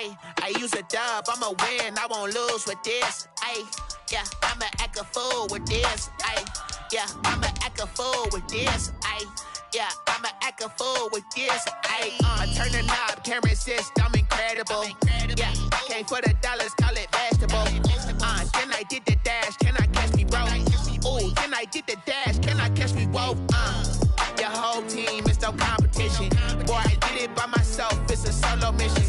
Ay, I use a dub, I'ma win, I won't lose with this. Ay, yeah, I'ma act a fool with this. Ay, yeah, I'ma act a fool with this. Ay, yeah, I'ma act a fool with this. Ay, turn the knob, can't resist, I'm incredible. Yeah, came for the dollars, call it vegetable. Then I did the dash, can I catch me, bro? Ooh, then I did the dash, can I catch me, whoa? Your whole team is no competition. Boy, I did it by myself, it's a solo mission.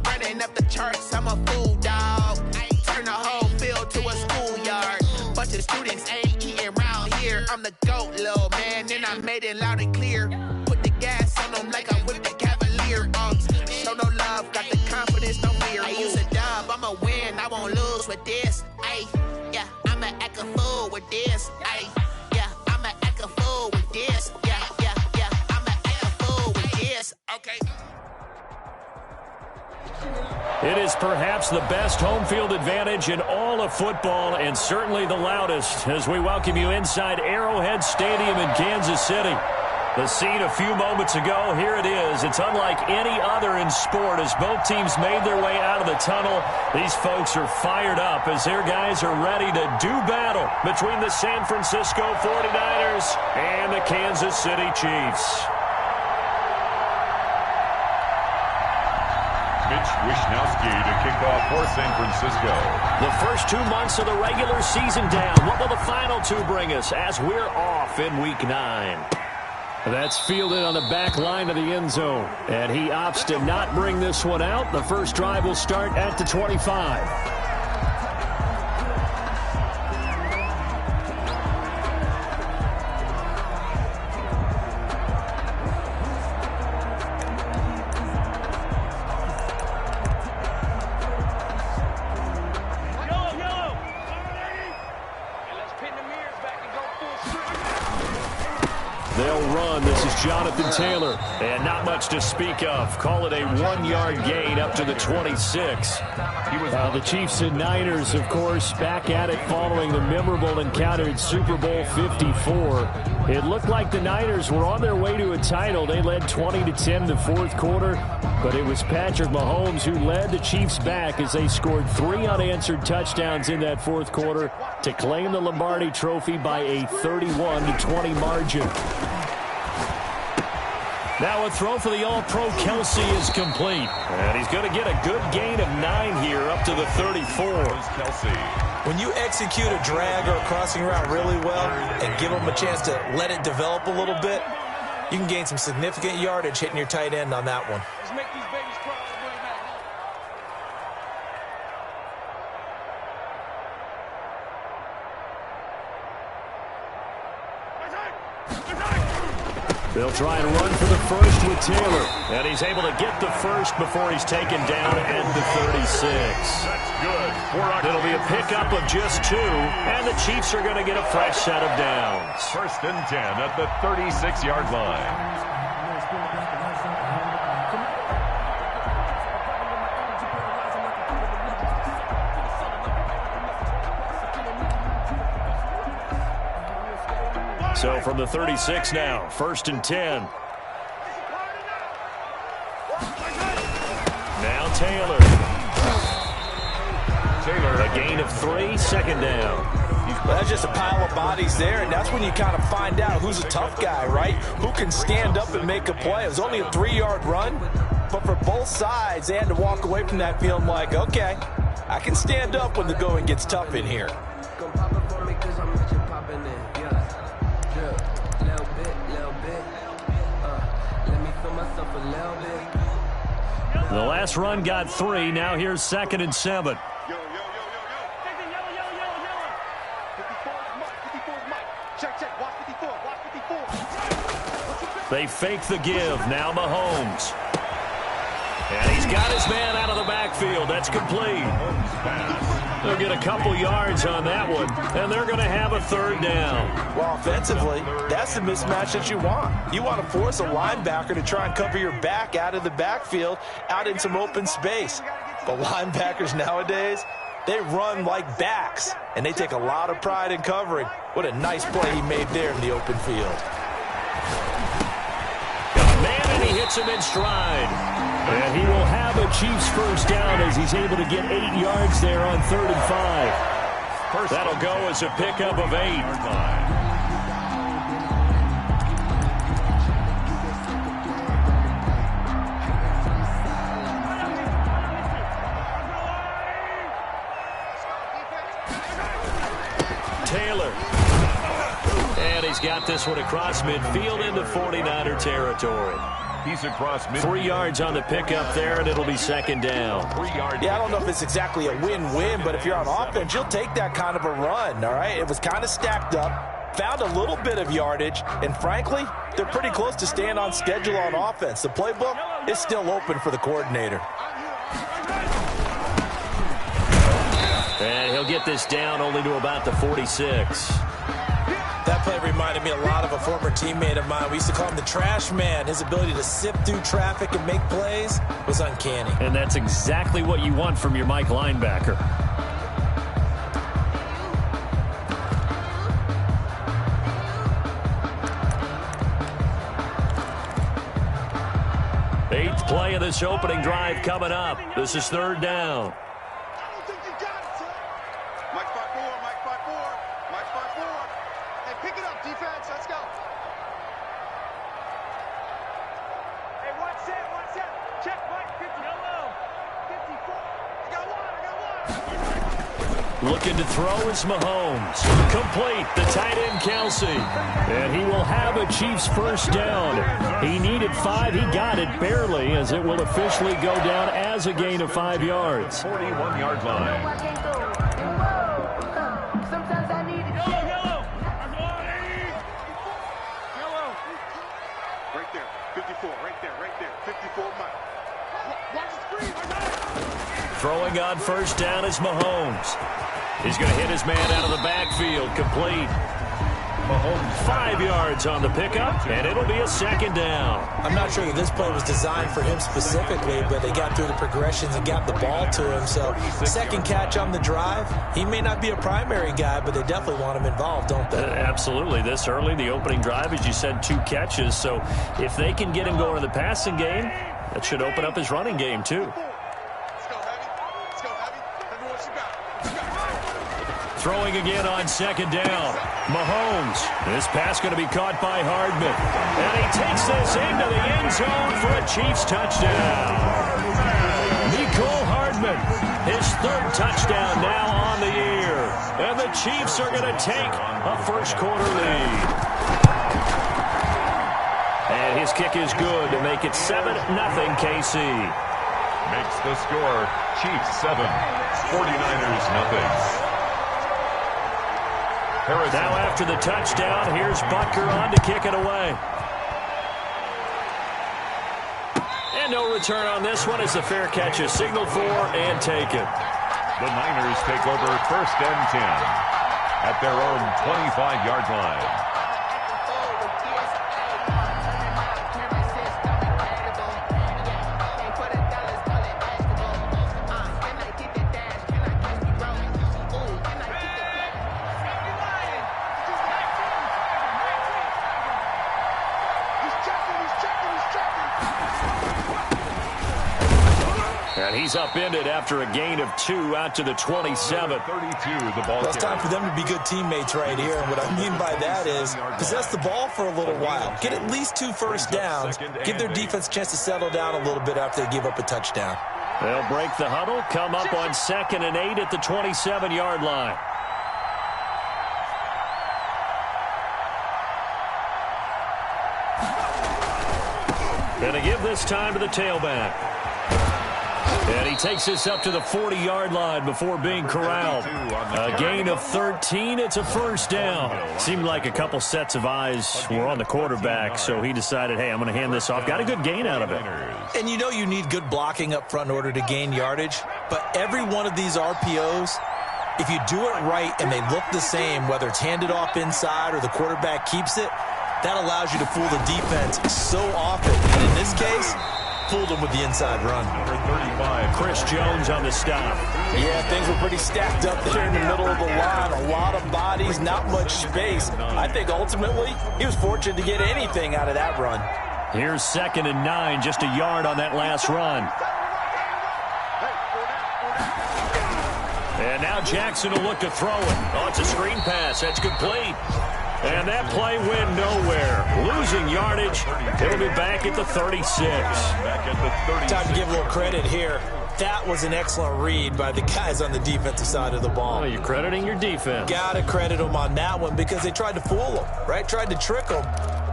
Running up the charts, I'm a fool, dog. Turn the whole field to a schoolyard. Bunch of students ain't eating round here. I'm the GOAT, little man, and I made it loud and clear. Put the gas on them like I'm with the Cavalier. Show no love, got the confidence, no fear. I use a dub, I'ma win, I won't lose with this. Ay, yeah, I'ma act a fool with this. Ay, yeah, I'ma act a fool with this. Yeah, yeah, yeah, I'ma act a fool with this. Okay. It is perhaps the best home field advantage in all of football, and certainly the loudest, as we welcome you inside Arrowhead Stadium in Kansas City. The scene a few moments ago, here it is. It's unlike any other in sport as both teams made their way out of the tunnel. These folks are fired up as their guys are ready to do battle between the San Francisco 49ers and the Kansas City Chiefs. Mitch Wishnowsky to kick off for San Francisco. The first 2 months of the regular season down. What will the final two bring us as we're off in Week 9? That's fielded on the back line of the end zone. And he opts to not bring this one out. The first drive will start at the 25. Taylor, and not much to speak of. Call it a 1-yard gain up to the 26. The Chiefs and Niners, of course, back at it following the memorable encounter in Super Bowl 54. It looked like the Niners were on their way to a title. They led 20-10 in the fourth quarter, but it was Patrick Mahomes who led the Chiefs back as they scored 3 unanswered touchdowns in that fourth quarter to claim the Lombardi Trophy by a 31-20 margin. Now a throw for the All-Pro Kelsey is complete. And he's going to get a good gain of 9 here up to the 34. When you execute a drag or a crossing route really well and give them a chance to let it develop a little bit, you can gain some significant yardage hitting your tight end on that one. Let's make these babies cry. They'll try and run for the first with Taylor. And he's able to get the first before he's taken down at the 36. That's good. It'll be a pickup of just 2, and the Chiefs are going to get a fresh set of downs. First and 10 at the 36-yard line. So from the 36 now, first and 10. Now Taylor. A gain of 3, second down. Well, that's just a pile of bodies there, and that's when you kind of find out who's a tough guy, right? Who can stand up and make a play. It was only a 3-yard run, but for both sides, they had to walk away from that feeling like, okay, I can stand up when the going gets tough in here. The last run got 3. Now here's second and 7. They fake the give. Now Mahomes. And he's got his man out of the backfield. That's complete. They'll get a couple yards on that one, and they're going to have a third down. Well, offensively, that's the mismatch that you want. You want to force a linebacker to try and cover your back out of the backfield, out in some open space. But linebackers nowadays, they run like backs, and they take a lot of pride in covering. What a nice play he made there in the open field. Man, and he hits him in stride. And he will have a Chiefs first down as he's able to get 8 yards there on 3rd and 5. That'll go as a pickup of 8. Taylor. And he's got this one across midfield into 49er territory. He's across midfield. 3 yards on the pickup there, and it'll be 2nd down. 3 yards. Yeah, I don't know if it's exactly a win-win, but if you're on offense, you'll take that kind of a run, all right? It was kind of stacked up, found a little bit of yardage, and frankly, they're pretty close to staying on schedule on offense. The playbook is still open for the coordinator. And he'll get this down only to about the 46. That play reminded me a lot of a former teammate of mine. We used to call him the trash man. His ability to sift through traffic and make plays was uncanny. And that's exactly what you want from your Mike linebacker. Eighth play of this opening drive coming up. This is 3rd down. Looking to throw is Mahomes. Complete, the tight end Kelsey. And he will have a Chiefs first down. He needed 5. He got it barely, as it will officially go down as a gain of 5 yards. 41-yard line. Right there, 54, right there, 54 Mike. Watch the screen. Throwing on first down is Mahomes. He's going to hit his man out of the backfield. Complete. Mahomes 5 yards on the pickup, and it'll be a 2nd down. I'm not sure that this play was designed for him specifically, but they got through the progressions and got the ball to him. So 2nd catch on the drive. He may not be a primary guy, but they definitely want him involved, don't they? Absolutely. This early, the opening drive, as you said, 2 catches. So if they can get him going in the passing game, that should open up his running game too. Throwing again on 2nd down. Mahomes. This pass going to be caught by Hardman. And he takes this into the end zone for a Chiefs touchdown. Mecole Hardman, his 3rd touchdown now on the year. And the Chiefs are going to take a first-quarter lead. And his kick is good to make it 7-0 KC. Makes the score Chiefs 7, 49ers nothing. Now after the touchdown, here's Butker on to kick it away. And no return on this one as the fair catch is signaled for and taken. The Niners take over 1st and 10 at their own 25-yard line. And he's upended after a gain of 2 out to the 27. 32, the ball. It's time for them to be good teammates right here. And what I mean by that is possess the ball for a little while. Get at least 2 first downs. Give their defense a chance to settle down a little bit after they give up a touchdown. They'll break the huddle, come up on 2nd and 8 at the 27-yard line. Going to give this time to the tailback. And he takes this up to the 40-yard line before being corralled. A gain of 13. It's a first down. Seemed like a couple sets of eyes were on the quarterback, so he decided, hey, I'm going to hand this off. Got a good gain out of it. And you know you need good blocking up front in order to gain yardage. But every one of these RPOs, if you do it right and they look the same, whether it's handed off inside or the quarterback keeps it, that allows you to fool the defense so often. And in this case, fooled them with the inside run. Number 35, Chris Jones on the stop. Yeah, things were pretty stacked up there in the middle of the line. A lot of bodies, not much space. I think ultimately he was fortunate to get anything out of that run. Here's 2nd and 9, just a yard on that last run. And now Jackson will look to throw it. Oh, it's a screen pass. That's complete. And that play went nowhere. Losing yardage. It'll be back at the 36. Time to give a little credit here. That was an excellent read by the guys on the defensive side of the ball. Oh, you're crediting your defense. Got to credit them on that one because they tried to fool them, right? Tried to trick them.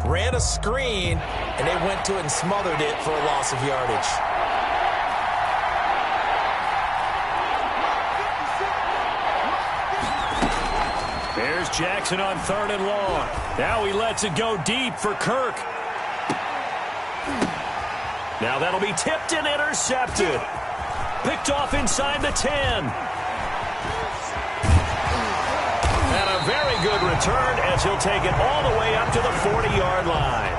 Ran a screen, and they went to it and smothered it for a loss of yardage. There's Jackson on 3rd and long. Now he lets it go deep for Kirk. Now that'll be tipped and intercepted. Picked off inside the 10. And a very good return as he'll take it all the way up to the 40-yard line.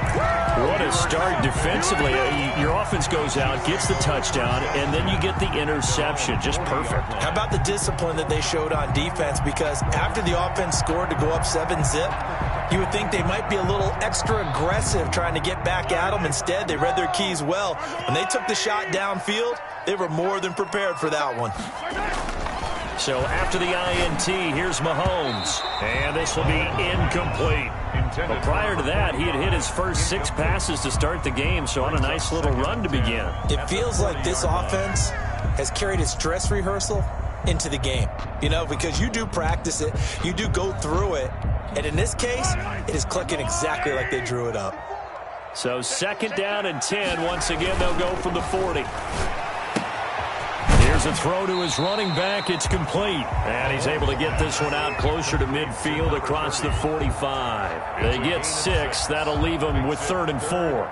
What a start defensively. Your offense goes out, gets the touchdown, and then you get the interception. Just perfect. How about the discipline that they showed on defense? Because after the offense scored to go up 7-zip, you would think they might be a little extra aggressive trying to get back at them. Instead, they read their keys well. When they took the shot downfield, they were more than prepared for that one. So after the INT, here's Mahomes. And this will be incomplete. But prior to that, he had hit his first 6 passes to start the game, so on a nice little run to begin. It feels like this offense has carried its dress rehearsal into the game. You know, because you do practice it, you do go through it, and in this case, it is clicking exactly like they drew it up. So 2nd down and 10. Once again, they'll go from the 40. Here's a throw to his running back. It's complete. And he's able to get this one out closer to midfield across the 45. They get 6. That'll leave them with 3rd and 4.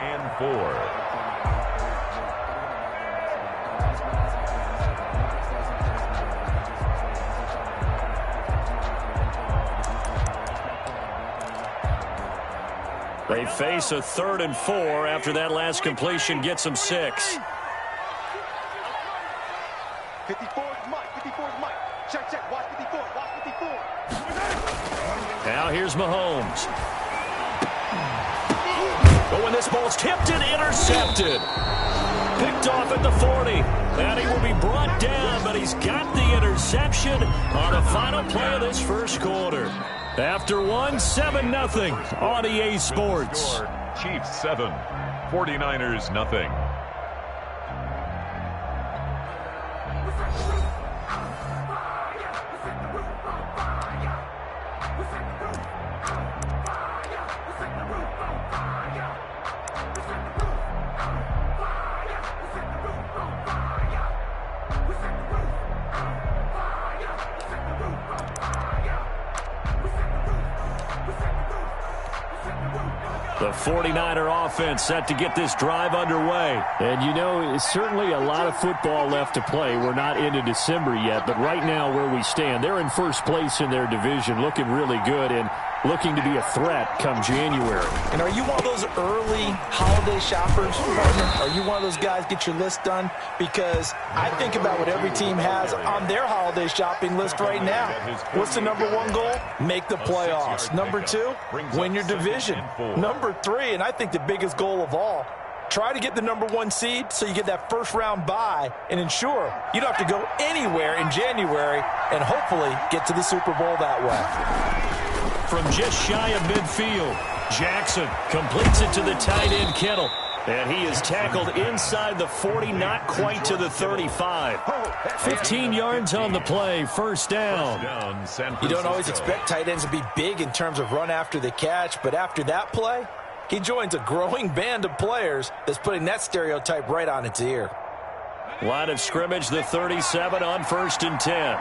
They face a 3rd and 4 after that last completion gets them 6. 54 is Mike. 54 is Mike. Check. Watch 54. Watch 54. Now here's Mahomes. But when this ball's tipped and intercepted. Picked off at the 40. And he will be brought down, but he's got the interception on the final play of this first quarter. After 7-0 on EA Sports. Chiefs 7, 49ers nothing. The 49er offense set to get this drive underway. And, you know, it's certainly a lot of football left to play. We're not into December yet, but right now where we stand, they're in first place in their division, looking really good and looking to be a threat come January. And are you one of those early holiday shoppers, partner? Are you one of those guys get your list done? Because I think about what every team has on their holiday shopping list right now. What's the #1 goal? Make the playoffs. #2, win your division. #3, and I think the biggest goal of all, try to get the #1 seed so you get that first-round bye and ensure you don't have to go anywhere in January and hopefully get to the Super Bowl that way. From just shy of midfield, Jackson completes it to the tight end Kittle. And he is tackled inside the 40, not quite to the 35. 15 yards on the play, first down. You don't always expect tight ends to be big in terms of run after the catch, but after that play, he joins a growing band of players that's putting that stereotype right on its ear. Line of scrimmage, the 37 on 1st and 10.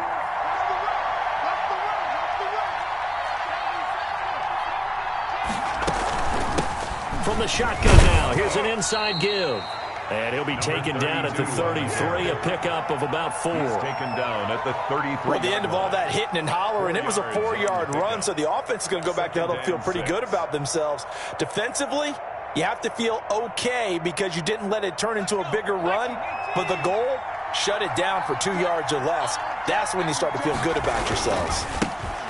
From the shotgun now, here's an inside give. And he'll be taken down at the 33, a pickup of about 4. He's taken down at the 33. Well, at the end of all that hitting and hollering, it was a 4-yard run, so the offense is going to go back to huddle and feel pretty good about themselves. Defensively, you have to feel okay because you didn't let it turn into a bigger run, but the goal, shut it down for 2 yards or less. That's when you start to feel good about yourselves.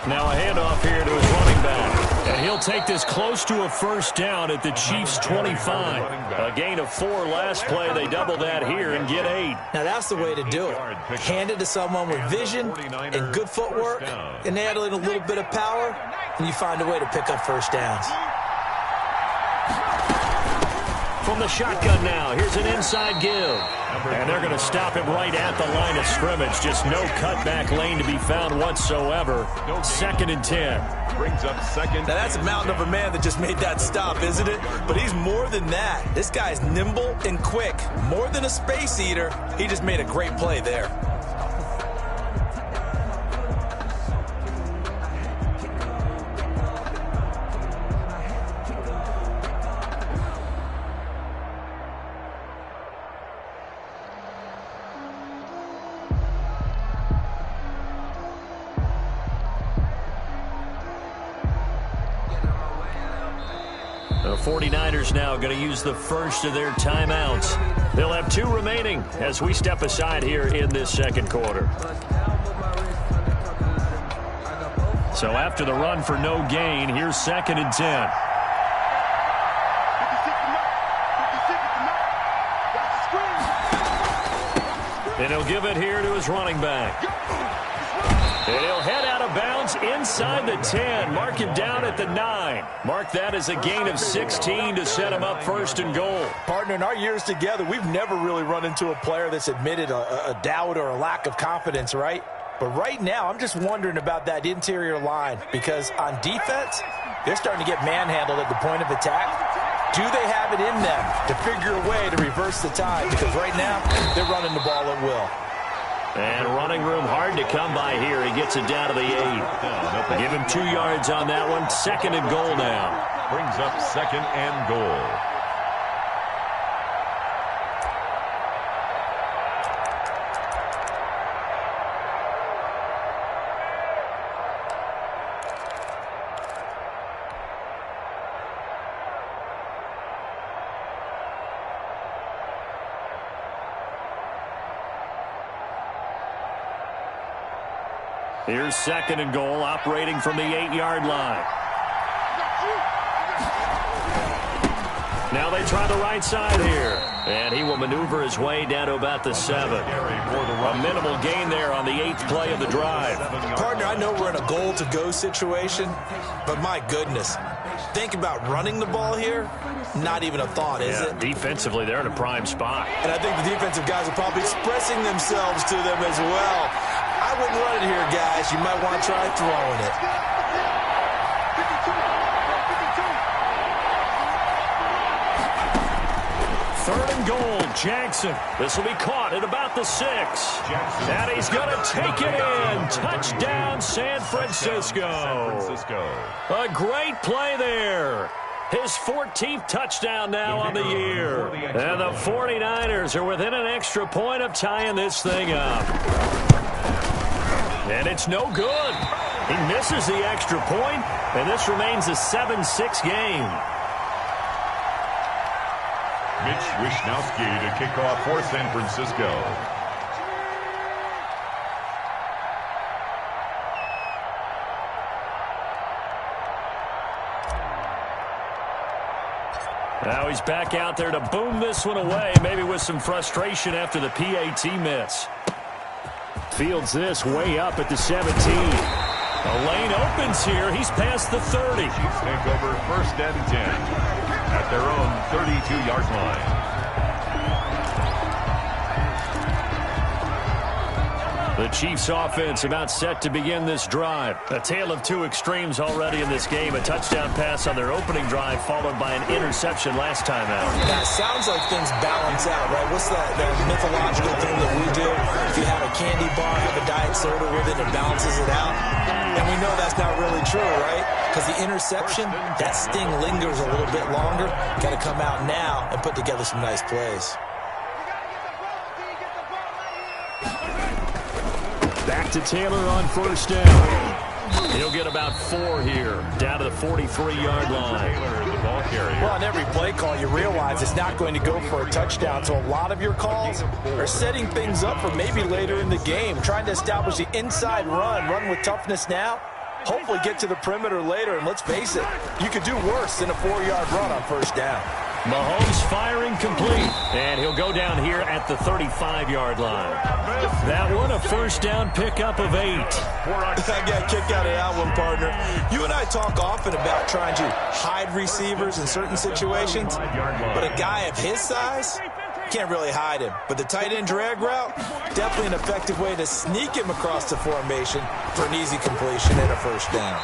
Now a handoff here to his running back. And he'll take this close to a first down at the Chiefs' 25. A gain of 4 last play. They double that here and get 8. Now, that's the way to do it. Hand it to someone with vision and good footwork, and add in a little bit of power, and you find a way to pick up first downs. From the shotgun now, here's an inside give. And they're going to stop him right at the line of scrimmage. Just no cutback lane to be found whatsoever. 2nd and 10. Brings up second. Now, that's a mountain of a man that just made that stop, isn't it? But he's more than that. This guy's nimble and quick. More than a space eater. He just made a great play there. The 49ers now going to use the first of their timeouts. They'll have 2 remaining as we step aside here in this second quarter. So after the run for no gain, here's 2nd and 10. And he'll give it here to his running back. And he'll head out of bounds inside the 10. Mark him down at the 9. Mark that as a gain of 16 to set him up 1st and goal. Partner, in our years together, we've never really run into a player that's admitted a doubt or a lack of confidence, right? But right now, I'm just wondering about that interior line, because on defense, they're starting to get manhandled at the point of attack. Do they have it in them to figure a way to reverse the tide? Because right now, they're running the ball at will. And running room hard to come by here. He gets it down to the 8. Give him 2 yards on that one. 2nd and goal now. Brings up 2nd and goal. Here's 2nd and goal, operating from the 8-yard line. Now they try the right side here. And he will maneuver his way down to about the 7. A minimal gain there on the 8th play of the drive. Partner, I know we're in a goal-to-go situation, but my goodness. Think about running the ball here. Not even a thought, is it? Defensively, they're in a prime spot. And I think the defensive guys are probably expressing themselves to them as well. I wouldn't run it here, guys. You might want to try throwing it. Third and goal, Jackson. This will be caught at about the 6. And he's going to take it in. Touchdown, San Francisco. A great play there. His 14th touchdown now on the year. And the 49ers are within an extra point of tying this thing up. And it's no good. He misses the extra point, and this remains a 7-6 game. Mitch Wishnowsky to kick off for San Francisco. Now he's back out there to boom this one away, maybe with some frustration after the PAT miss. Fields this way up at the 17. A lane opens here. He's past the 30. Chiefs take over 1st and 10 at their own 32-yard line. The Chiefs offense about set to begin this drive. A tale of 2 extremes already in this game. A touchdown pass on their opening drive followed by an interception last time out. Now, it sounds like things balance out, right? What's that mythological thing that we do? If you have a candy bar, have a diet soda with it, it balances it out. And we know that's not really true, right? Because the interception, that sting lingers a little bit longer. Got to come out now and put together some nice plays. Back to Taylor on 1st down. He'll get about 4 here, down to the 43-yard line. Taylor, the ball carrier. Well, on every play call, you realize it's not going to go for a touchdown. So a lot of your calls are setting things up for maybe later in the game, trying to establish the inside run with toughness now, Hopefully get to the perimeter later, and let's face it, you could do worse than a 4-yard run on first down. Mahomes firing complete, and he'll go down here at the 35-yard line. That one, a first down pickup of 8. I got a kick out of that one, partner. You and I talk often about trying to hide receivers in certain situations, but a guy of his size, can't really hide him. But the tight end drag route, definitely an effective way to sneak him across the formation for an easy completion and a first down.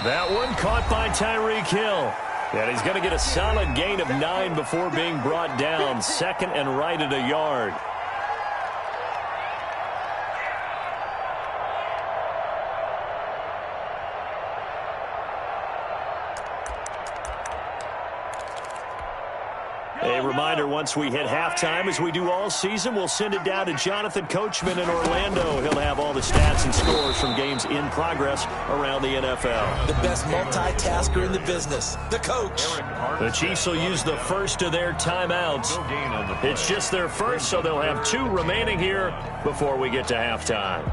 That one caught by Tyreek Hill. And he's going to get a solid gain of 9 before being brought down. Second and right at a yard. A reminder, once we hit halftime, as we do all season, we'll send it down to Jonathan Coachman in Orlando. He'll have all the stats and scores from games in progress around the NFL. The best multitasker in the business, the coach. The Chiefs will use the first of their timeouts. It's just their first, so they'll have 2 remaining here before we get to halftime.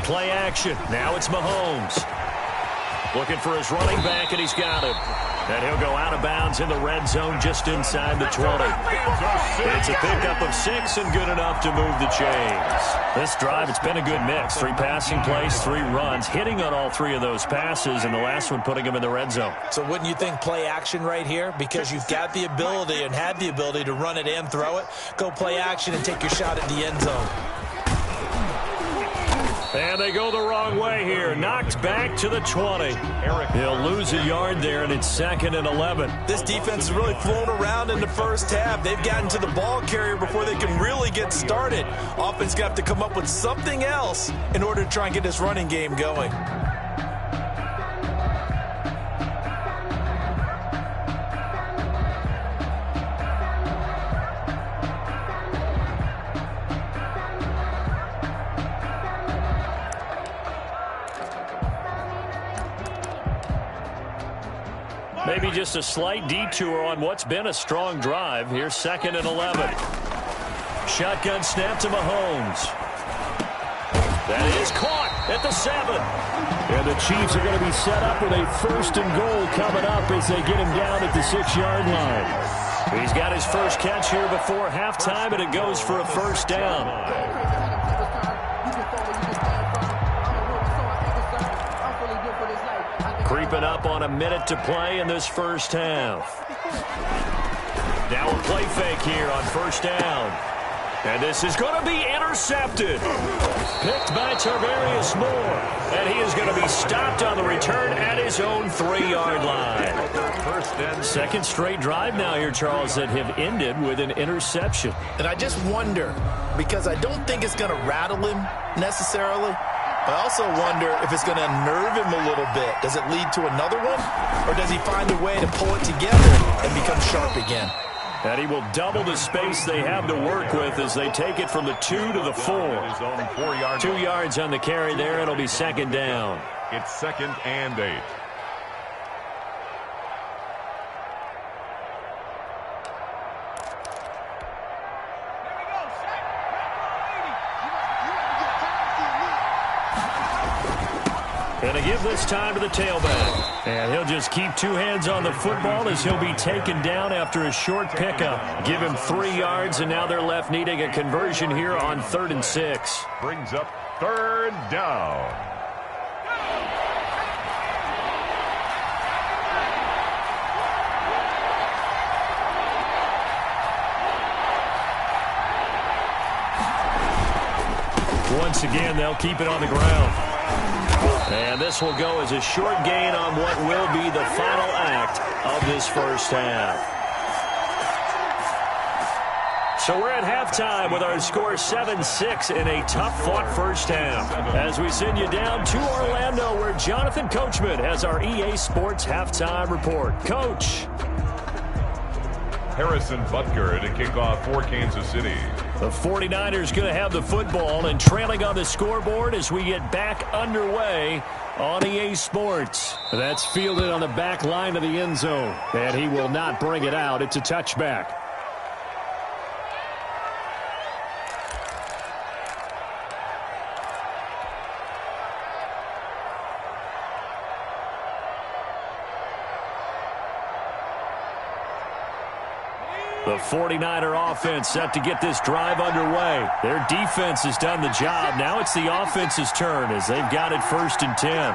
Play action. Now it's Mahomes. Looking for his running back, and he's got him. And he'll go out of bounds in the red zone just inside the 20. It's a pickup of 6 and good enough to move the chains. This drive, it's been a good mix. 3 passing plays, 3 runs, hitting on all 3 of those passes, and the last one putting him in the red zone. So wouldn't you think play action right here? Because you've got the ability and had the ability to run it and throw it. Go play action and take your shot at the end zone. And they go the wrong way here. Knocked back to the 20. He'll lose a yard there, and it's 2nd and 11. This defense has really flown around in the first half. They've gotten to the ball carrier before they can really get started. Offense got to come up with something else in order to try and get this running game going. Maybe just a slight detour on what's been a strong drive. Here's 2nd and 11. Shotgun snap to Mahomes. That is caught at the 7. And the Chiefs are going to be set up with a 1st and goal coming up as they get him down at the 6-yard line. He's got his first catch here before halftime, and it goes for a first down. Creeping up on a minute to play in this first half. Now a play fake here on first down. And this is going to be intercepted. Picked by Tarvarius Moore. And he is going to be stopped on the return at his own 3-yard line. Second straight drive now here, Charles, that have ended with an interception. And I just wonder, because I don't think it's going to rattle him necessarily. I also wonder if it's going to unnerve him a little bit. Does it lead to another one? Or does he find a way to pull it together and become sharp again? And he will double the space they have to work with as they take it from the 2 to the 4. 2 yards on the carry there. It'll be 2nd down. It's 2nd and 8. And to give this time to the tailback. And he'll just keep 2 hands on the football as he'll be taken down after a short pickup. Give him 3 yards, and now they're left needing a conversion here on 3rd and 6. Brings up 3rd down. Once again, they'll keep it on the ground. And this will go as a short gain on what will be the final act of this first half. So we're at halftime with our score 7-6 in a tough-fought first half. As we send you down to Orlando, where Jonathan Coachman has our EA Sports halftime report. Coach. Harrison Butker to kick off for Kansas City. The 49ers going to have the football and trailing on the scoreboard as we get back underway on EA Sports. That's fielded on the back line of the end zone, and he will not bring it out. It's a touchback. The 49er offense set to get this drive underway. Their defense has done the job. Now it's the offense's turn as they've got it 1st and 10.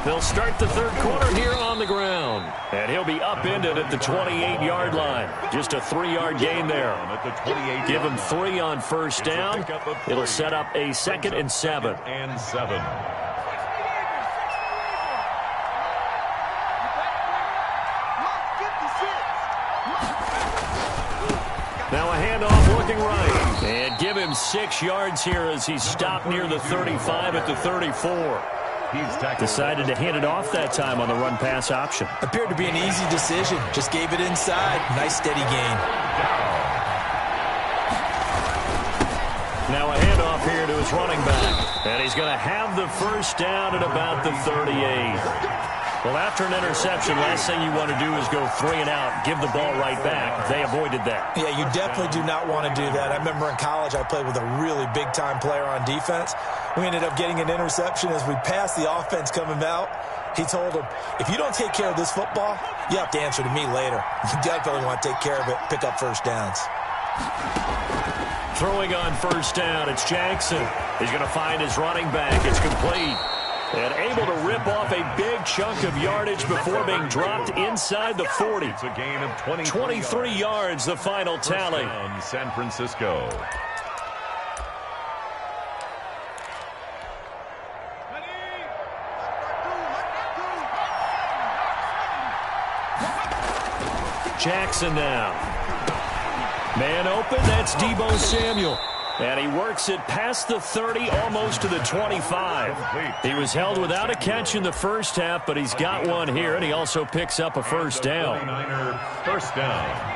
They'll start the third quarter here on the ground. And he'll be upended at the 28-yard line. Just a 3-yard gain there. Give him 3 on first down. It'll set up a 2nd and 7. Now a handoff looking right. And give him 6 yards here as he's stopped near the 35 at the 34. Decided to hand it off that time on the run-pass option. Appeared to be an easy decision. Just gave it inside. Nice steady gain. Now a handoff here to his running back. And he's going to have the first down at about the 38. Well, after an interception, last thing you want to do is go 3 and out, give the ball right back. They avoided that. Yeah, you definitely do not want to do that. I remember in college I played with a really big-time player on defense. We ended up getting an interception as we passed the offense coming out. He told him, if you don't take care of this football, you have to answer to me later. You definitely want to take care of it, pick up first downs. Throwing on first down, it's Jackson. He's going to find his running back. It's complete. And able to rip off a big chunk of yardage before being dropped inside the 40. It's a gain of 23 yards, the final tally. San Francisco. Jackson now. Man open, that's Deebo Samuel. And he works it past the 30, almost to the 25. He was held without a catch in the first half, but he's got one here, and he also picks up a first down. 49er first down.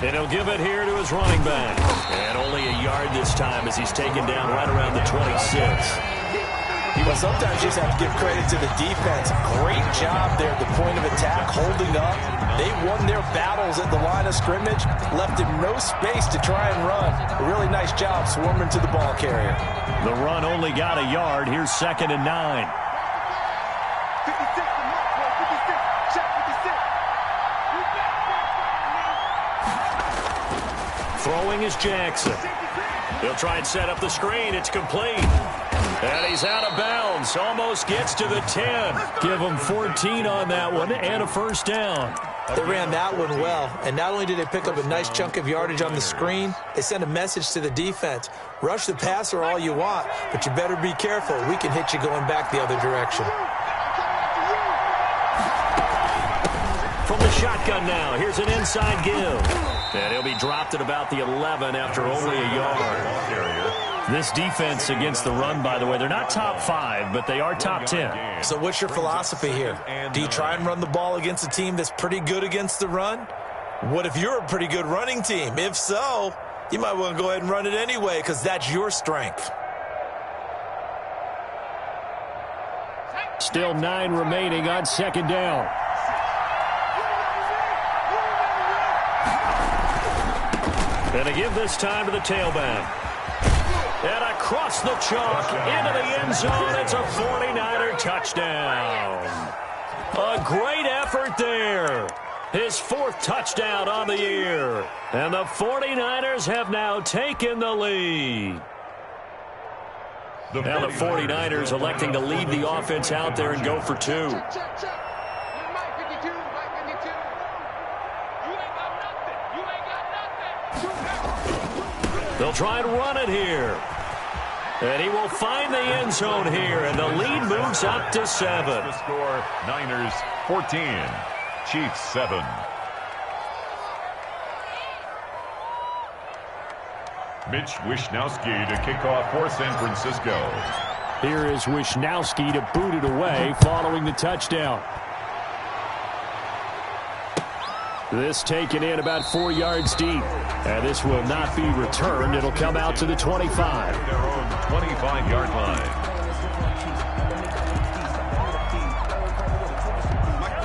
And he'll give it here to his running back. And only a yard this time as he's taken down right around the 26. Well, sometimes you just have to give credit to the defense. Great job there at the point of attack, holding up. They won their battles at the line of scrimmage, left him no space to try and run. A really nice job swarming to the ball carrier. The run only got a yard. Here's 2nd and 9. Throwing is Jackson. He'll try and set up the screen. It's complete. And he's out of bounds. Almost gets to the 10. Give him 14 on that one and a first down. They ran that one well. And not only did they pick up a nice chunk of yardage on the screen, they sent a message to the defense. Rush the passer all you want, but you better be careful. We can hit you going back the other direction. From the shotgun now, here's an inside give. And he'll be dropped at about the 11 after only a yard. This defense against the run, by the way, they're not top 5, but they are top 10. So what's your philosophy here? Do you try and run the ball against a team that's pretty good against the run? What if you're a pretty good running team? If so, you might want to go ahead and run it anyway because that's your strength. Still 9 remaining on 2nd down. And a give this time to the tailback. And across the chalk into the end zone. It's a 49er touchdown. A great effort there. His 4th touchdown on the year. And the 49ers have now taken the lead. Now the 49ers electing to lead the offense out there and go for 2. They'll try and run it here. And he will find the end zone here, and the lead moves up to 7. The score, Niners 14, Chiefs 7. Mitch Wishnowsky to kick off for San Francisco. Here is Wishnowsky to boot it away following the touchdown. This taken in about 4 yards deep. And this will not be returned. It'll come out to the 25. Their own 25-yard line.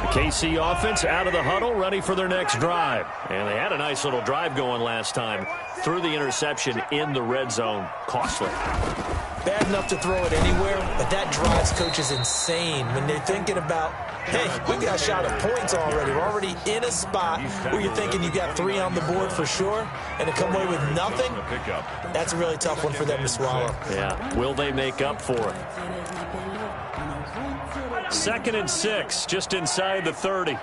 The KC offense out of the huddle, ready for their next drive. And they had a nice little drive going last time. Threw the interception in the red zone. Costly. Bad enough to throw it anywhere, but that drives coaches insane when they're thinking about, hey, we got a shot at points already. We're already in a spot where you're thinking you got 3 on the board for sure, and to come away with nothing, that's a really tough one for them to swallow. Yeah, will they make up for it? 2nd and 6, just inside the 30.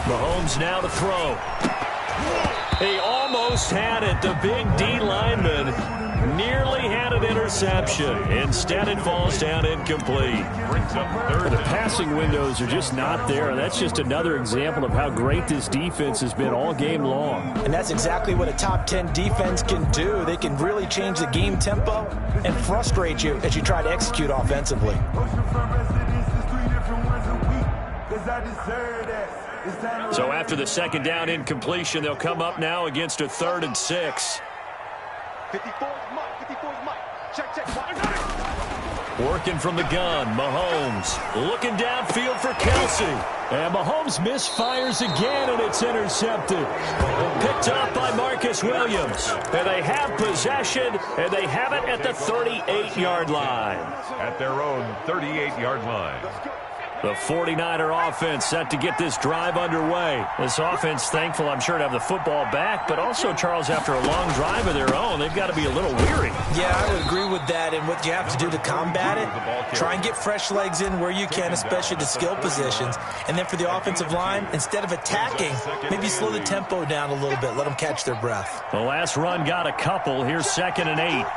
Mahomes now to throw. He almost had it. The big D lineman nearly had an interception. Instead, it falls down incomplete. The passing windows are just not there. That's just another example of how great this defense has been all game long. And that's exactly what a top 10 defense can do. They can really change the game tempo and frustrate you as you try to execute offensively. So after the 2nd down incompletion, they'll come up now against a 3rd and 6. 54's Mike. Check. Working from the gun, Mahomes looking downfield for Kelsey. And Mahomes misfires again, and it's intercepted. Picked up by Marcus Williams. And they have possession, and they have it at the 38-yard line. At their own 38-yard line. The 49er offense set to get this drive underway. This offense thankful, I'm sure, to have the football back, but also, Charles, after a long drive of their own, they've got to be a little weary. Yeah, I would agree with that, and what you have to do to combat it, try and get fresh legs in where you can, especially the skill positions. And then for the offensive line, instead of attacking, maybe slow the tempo down a little bit, let them catch their breath. The last run got a couple. Here's 2nd and 8.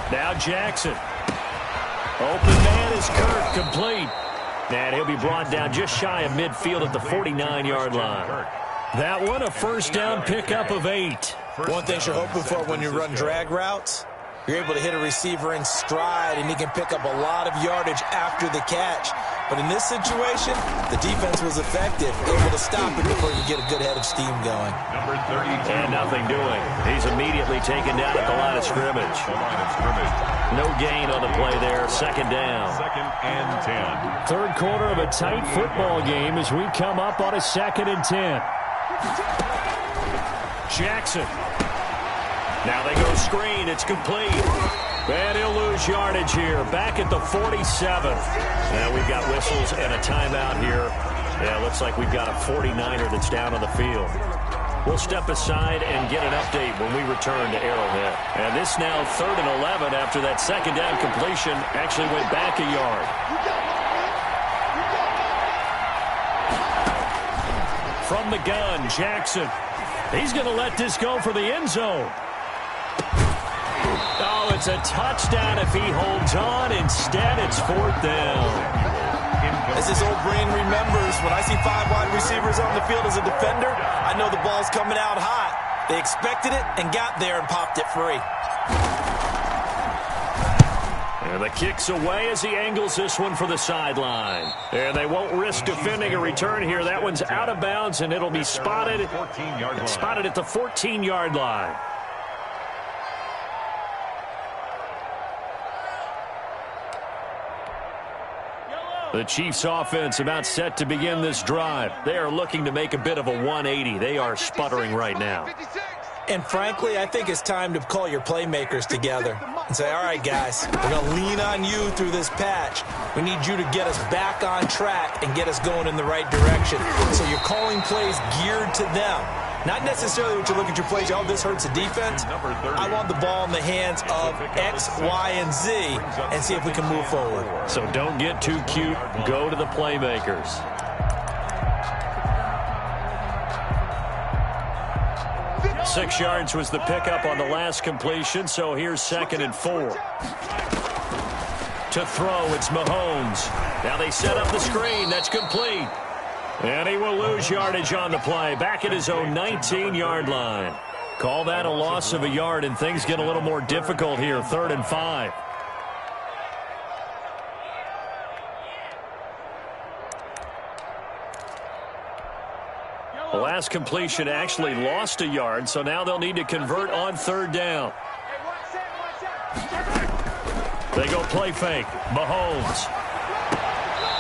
Now Jackson. Open man is Kirk, complete. And he'll be brought down just shy of midfield at the 49-yard line. That one, a 1st down pickup of 8. One thing you're hoping for when you run drag routes, you're able to hit a receiver in stride, and he can pick up a lot of yardage after the catch. But in this situation, the defense was effective, able to stop it before you get a good head of steam going. Number 32. And nothing doing. He's immediately taken down at the line of scrimmage. No gain on the play there. 2nd down. 2nd and 10. 3rd quarter of a tight football game as we come up on a 2nd and 10. Jackson. Now they go screen. It's complete. And he'll lose yardage here. Back at the 47. Now we've got whistles and a timeout here. Yeah, looks like we've got a 49er that's down on the field. We'll step aside and get an update when we return to Arrowhead. And this now 3rd and 11 after that 2nd down completion actually went back a yard. From the gun, Jackson. He's going to let this go for the end zone. Oh, it's a touchdown if he holds on. Instead, it's 4th down. As his old brain remembers, when I see 5 wide receivers on the field as a defender, I know the ball's coming out hot. They expected it and got there and popped it free. And the kick's away as he angles this one for the sideline. And they won't risk defending a return here. That one's out of bounds, and it'll be spotted at the 14-yard line. The Chiefs offense about set to begin this drive. They are looking to make a bit of a 180. They are sputtering right now. And frankly, I think it's time to call your playmakers together and say, all right, guys, we're going to lean on you through this patch. We need you to get us back on track and get us going in the right direction. So you're calling plays geared to them. Not necessarily what you look at your plays, oh, this hurts the defense. I want the ball in the hands of X, Y, and Z and see if we can move forward. So don't get too cute. Go to the playmakers. 6 yards was the pickup on the last completion, so here's 2nd and 4. To throw, it's Mahomes. Now they set up the screen. That's complete. And he will lose yardage on the play. Back at his own 19-yard line. Call that a loss of a yard, and things get a little more difficult here. 3rd and 5. The last completion actually lost a yard, so now they'll need to convert on 3rd down. They go play fake. Mahomes.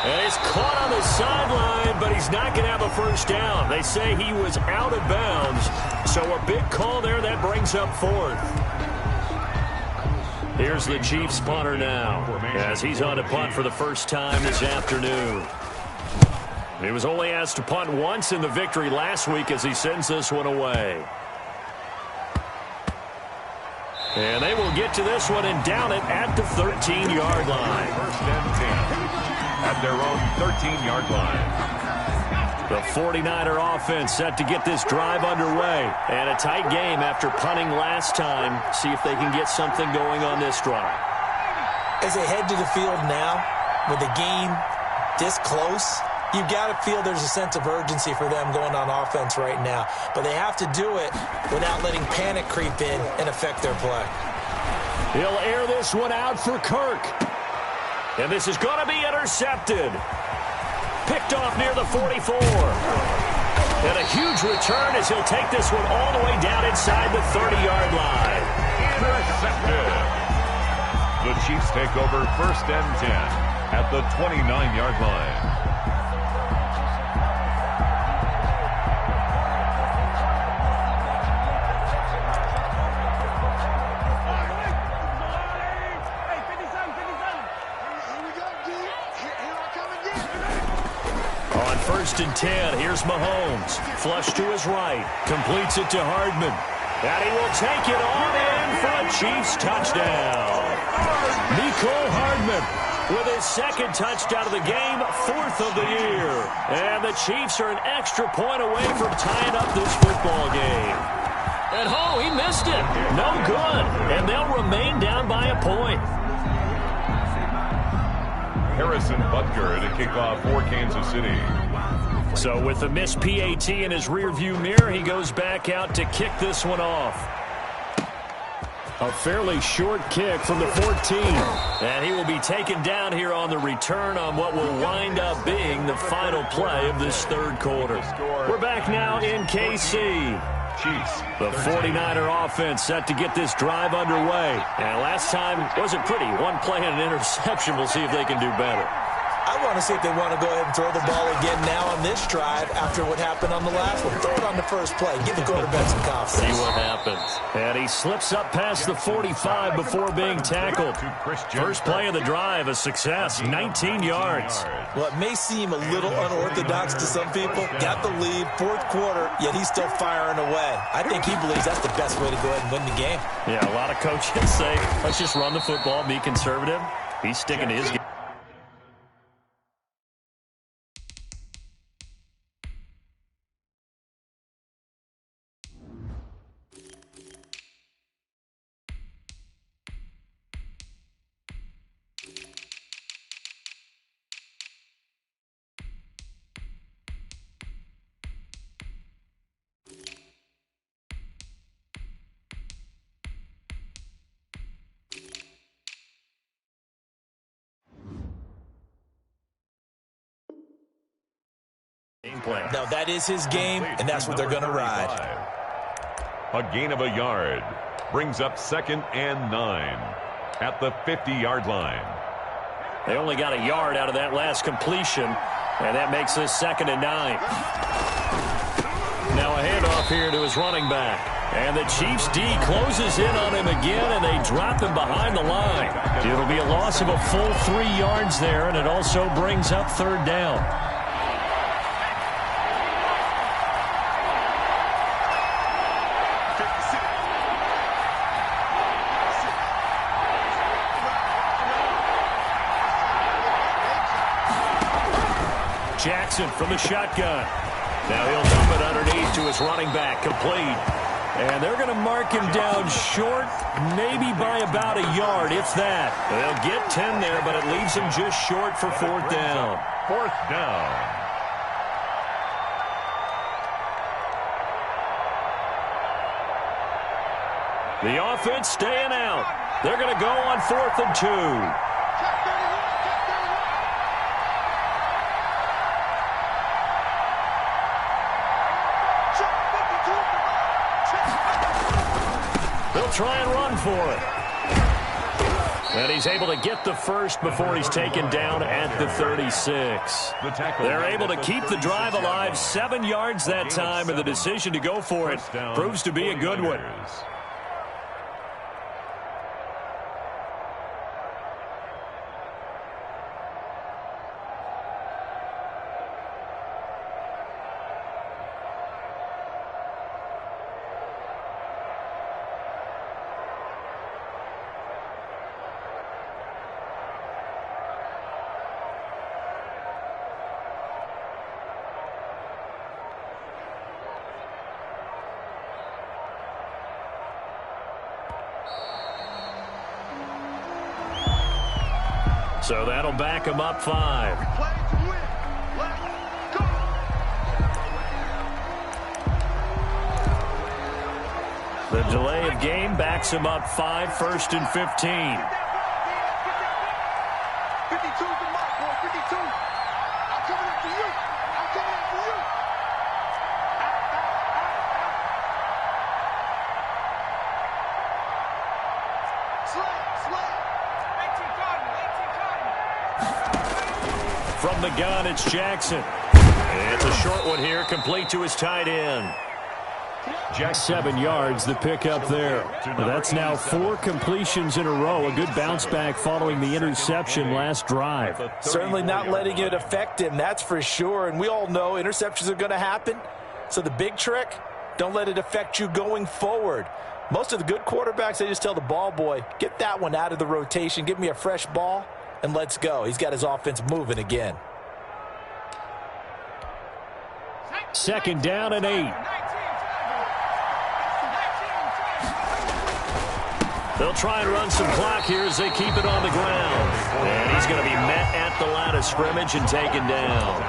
And he's caught on the sideline, but he's not going to have a first down. They say he was out of bounds, so a big call there. That brings up 4th. Here's the Chiefs punter now, as he's on to punt for the first time this afternoon. He was only asked to punt once in the victory last week as he sends this one away. And they will get to this one and down it at the 13-yard line. 1st and 10 at their own 13-yard line. The 49er offense set to get this drive underway. And a tight game after punting last time. See if they can get something going on this drive. As they head to the field now, with the game this close, you've got to feel there's a sense of urgency for them going on offense right now. But they have to do it without letting panic creep in and affect their play. He'll air this one out for Kirk. And this is going to be intercepted. Picked off near the 44. And a huge return as he'll take this one all the way down inside the 30-yard line. Intercepted. The Chiefs take over 1st and 10 at the 29-yard line. On 1st and 10, here's Mahomes. Flush to his right. Completes it to Hardman. And he will take it on in for a Chiefs touchdown. Mecole Hardman with his 2nd touchdown of the game, 4th of the year. And the Chiefs are an extra point away from tying up this football game. And he missed it. No good. And they'll remain down by a point. Harrison Butker to kick off for Kansas City. So with the missed PAT in his rearview mirror, he goes back out to kick this one off. A fairly short kick from the 14. And he will be taken down here on the return on what will wind up being the final play of this 3rd quarter. We're back now in KC. Chiefs. The 49er offense set to get this drive underway. And last time wasn't pretty. One play and an interception. We'll see if they can do better. I want to see if they want to go ahead and throw the ball again now on this drive after what happened on the last one. Throw it on the first play. Give the quarterback some confidence. See what happens. And he slips up past the 45 before being tackled. First play of the drive, a success, 19 yards. Well, it may seem a little unorthodox to some people. Got the lead, 4th quarter, yet he's still firing away. I think he believes that's the best way to go ahead and win the game. Yeah, a lot of coaches say, let's just run the football, be conservative. He's sticking to his game. Now, that is his game, and that's what they're going to ride. A gain of a yard brings up 2nd and 9 at the 50-yard line. They only got a yard out of that last completion, and that makes this 2nd and 9. Now a handoff here to his running back. And the Chiefs D closes in on him again, and they drop him behind the line. It'll be a loss of a full 3 yards there, and it also brings up 3rd down. Jackson from the shotgun. Now he'll dump it underneath to his running back, complete. And they're going to mark him down short, maybe by about a yard, if that. They'll get 10 there, but it leaves him just short for fourth down. Fourth down. The offense staying out. They're going to go on 4th and 2. They'll try and run for it. And he's able to get the first before he's taken down at the 36. They're able to keep the drive alive, 7 yards that time, and the decision to go for it proves to be a good one. So that'll back him up 5. The delay of game backs him up 5, 1st and 15. 52's the mark, boy. 52. I'm coming after you. I'm coming after you. Slap. From the gun, it's Jackson. It's a short one here, complete to his tight end. 7 yards, the pickup there. That's now 4 completions in a row. A good bounce back following the interception last drive. Certainly not letting it affect him, that's for sure. And we all know interceptions are going to happen. So the big trick, don't let it affect you going forward. Most of the good quarterbacks, they just tell the ball boy, get that one out of the rotation, give me a fresh ball, and let's go. He's got his offense moving again. 2nd down and 8. They'll try and run some clock here as they keep it on the ground. And he's going to be met at the line of scrimmage and taken down.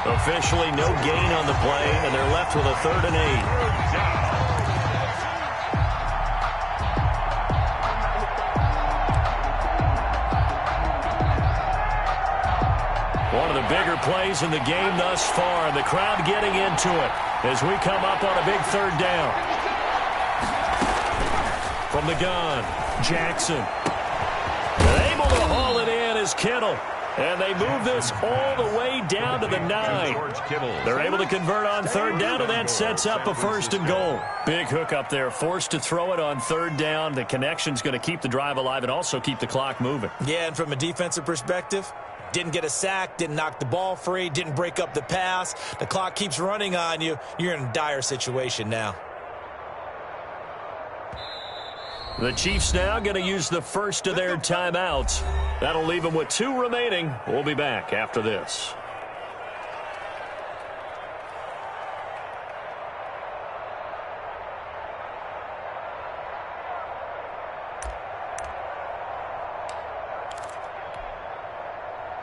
Officially no gain on the play, and they're left with a 3rd and 8. One of the bigger plays in the game thus far. The crowd getting into it as we come up on a big 3rd down. From the gun, Jackson. Able to haul it in is Kittle. And they move this all the way down to the 9. They're able to convert on 3rd down, and that sets up a 1st and goal. Big hook up there, forced to throw it on 3rd down. The connection's going to keep the drive alive and also keep the clock moving. Yeah, and from a defensive perspective, didn't get a sack, didn't knock the ball free, didn't break up the pass. The clock keeps running on you. You're in a dire situation now. The Chiefs now going to use the first of their timeouts. That'll leave them with 2 remaining. We'll be back after this.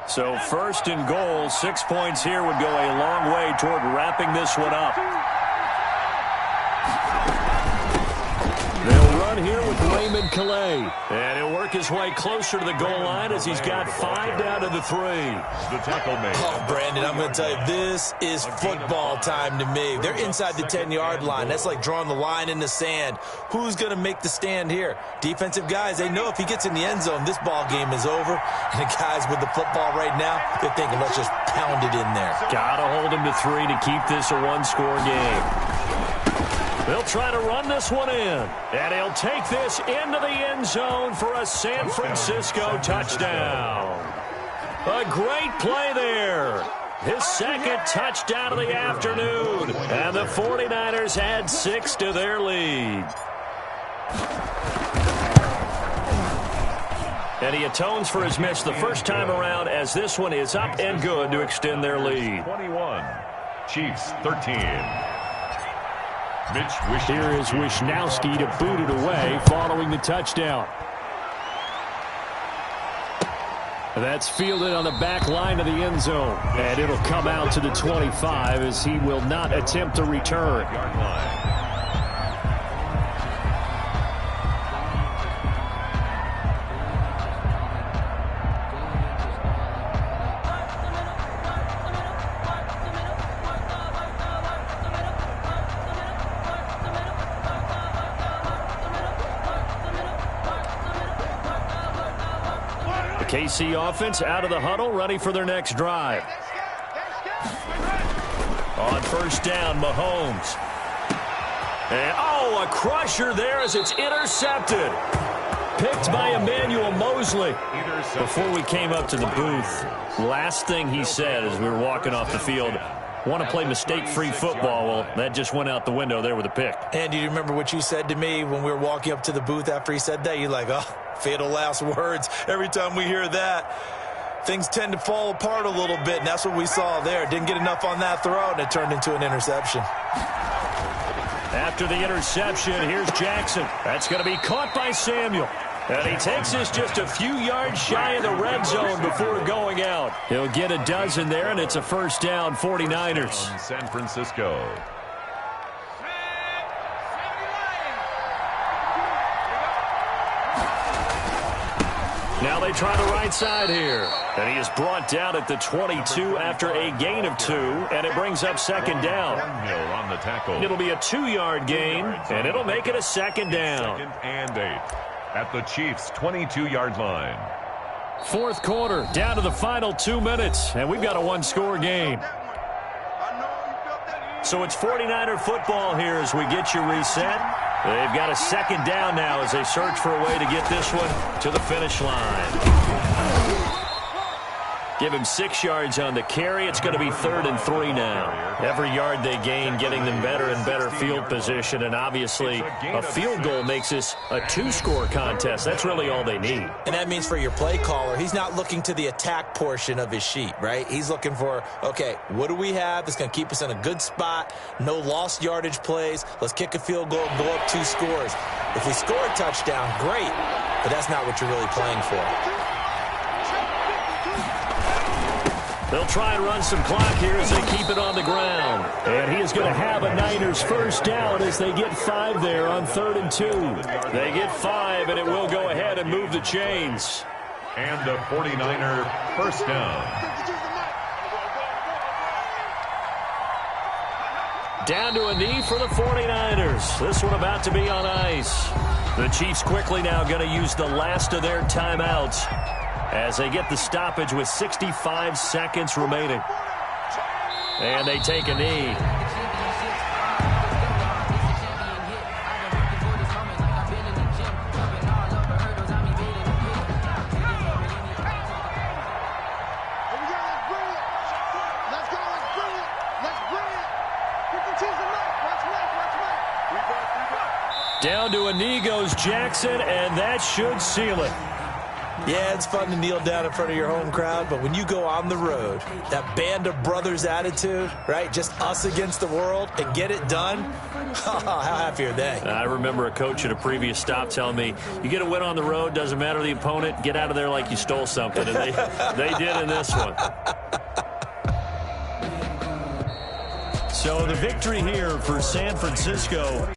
So 1st and goal, 6 points here would go a long way toward wrapping this one up. They'll run here with Raymond Calais. And he'll work his way closer to the goal line as he's got 5 down to the 3. The tackle made. Oh, Brandon, I'm going to tell you, this is football time to me. They're inside the 10-yard line. That's like drawing the line in the sand. Who's going to make the stand here? Defensive guys, they know if he gets in the end zone, this ball game is over. And the guys with the football right now, they're thinking, let's just pound it in there. Got to hold him to 3 to keep this a 1-score game. They'll try to run this one in. And he'll take this into the end zone for a San Francisco touchdown. A great play there. His 2nd touchdown of the afternoon. And the 49ers add 6 to their lead. And he atones for his miss the first time around as this one is up and good to extend their lead. 21, Chiefs 13. Here is Wishnowski to boot it away following the touchdown. That's fielded on the back line of the end zone. And it'll come out to the 25 as he will not attempt to return. KC offense out of the huddle, ready for their next drive. On first down, Mahomes. And, a crusher there as it's intercepted. Picked by Emmanuel Mosley. Before we came up to the booth, last thing he said as we were walking off the field, want to play mistake-free football. Well, that just went out the window there with a pick. And do you remember what you said to me when we were walking up to the booth after he said that? You're like, fatal last words. Every time we hear that, things tend to fall apart a little bit, and that's what we saw there. Didn't get enough on that throw, and it turned into an interception. After the interception, here's Jackson. That's going to be caught by Samuel. And he takes this just a few yards shy of the red zone before going out. He'll get a dozen there, and it's a first down, 49ers. San Francisco. Now they try the right side here. And he is brought down at the 22 after a gain of 2, and it brings up second down. On the tackle. It'll be a 2-yard gain, and it'll make it a second down. 2nd and 8 at the Chiefs' 22-yard line. Fourth quarter, down to the final 2 minutes, and we've got a one-score game. So it's 49er football here as we get you reset. They've got a second down now as they search for a way to get this one to the finish line. Give him 6 yards on the carry. It's going to be 3rd and 3 now. Every yard they gain, getting them better and better field position. And obviously, a field goal makes this a 2-score contest. That's really all they need. And that means for your play caller, he's not looking to the attack portion of his sheet, right? He's looking for, okay, what do we have that's going to keep us in a good spot? No lost yardage plays. Let's kick a field goal and go up 2 scores. If we score a touchdown, great. But that's not what you're really playing for. They'll try and run some clock here as they keep it on the ground. And he is going to have a Niners first down as they get 5 there on 3rd and 2. They get 5, and it will go ahead and move the chains. And a 49er first down. Down to a knee for the 49ers. This one about to be on ice. The Chiefs quickly now going to use the last of their timeouts as they get the stoppage with 65 seconds remaining. And they take a knee. Down to a knee goes Jackson, and that should seal it. Yeah, it's fun to kneel down in front of your home crowd, but when you go on the road, that band of brothers attitude, right, just us against the world, and get it done, how happy are they? I remember a coach at a previous stop telling me, you get a win on the road, doesn't matter the opponent, get out of there like you stole something, and they did in this one. So the victory here for San Francisco.